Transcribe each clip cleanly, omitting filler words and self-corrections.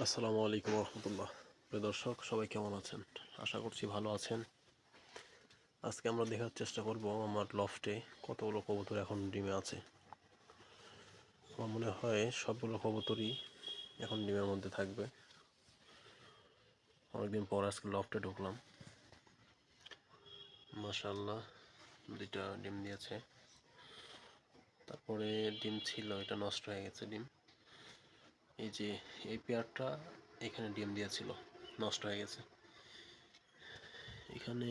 আসসালামু আলাইকুম রহমতুল্লাহ। প্রিয় দর্শক, সবাই কেমন আছেন? আশা করছি ভালো আছেন। আজকে আমরা দেখার চেষ্টা করব আমার লফটে কতগুলো কবুতর এখন ডিমে আছে। আমার মনে হয় সবগুলো কবুতরই এখন ডিমের মধ্যে থাকবে। অনেকদিন পর আজকে লফটে ঢুকলাম। মাশাআল্লাহ, দুইটা ডিম দিয়েছে। তারপরে ডিম ছিল, এটা নষ্ট হয়ে গেছে ডিম। এই যে এই পেয়ারটা এখানে ডিম দিয়েছিল, নষ্ট হয়ে গেছে। এখানে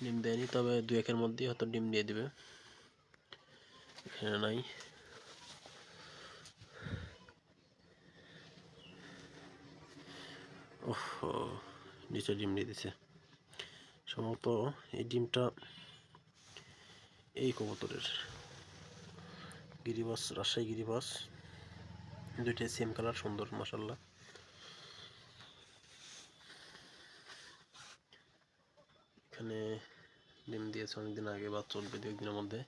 ডিম দেয়নি, তবে দু একের মধ্যেই হয়তো ডিম দিয়ে দিবে। এখানে নাই। ওহ, নিচে ডিম দিয়ে দিছে। সম্ভবত এই ডিমটা এই কবুতরের, গিরিবাস, রাজশাহী গিরিবাস। দুইটাই সেম কালার, সুন্দর মাশাআল্লাহ। এখানে ডিম দিয়েছে অনেকদিন আগে, বা চলবে দু একদিনের মধ্যে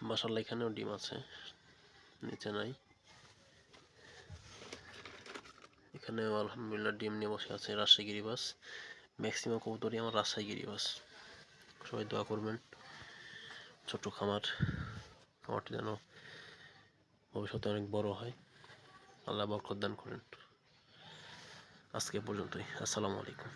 মাশাআল্লাহ। এখানেও ডিম আছে, নিচে নাই। এখানেও আলহামদুলিল্লাহ ডিম নিয়ে বসে আছে রাজশাহী গিরিবাস। ম্যাক্সিমাম কবুতরই আমার রাজশাহী গিরিবাস। সবাই দোয়া করবেন ছোট খামারটি যেন ভবিষ্যতে অনেক বড় হয়। আল্লাহ বরকত দান করেন। আজকে পর্যন্তই। আসসালামু আলাইকুম।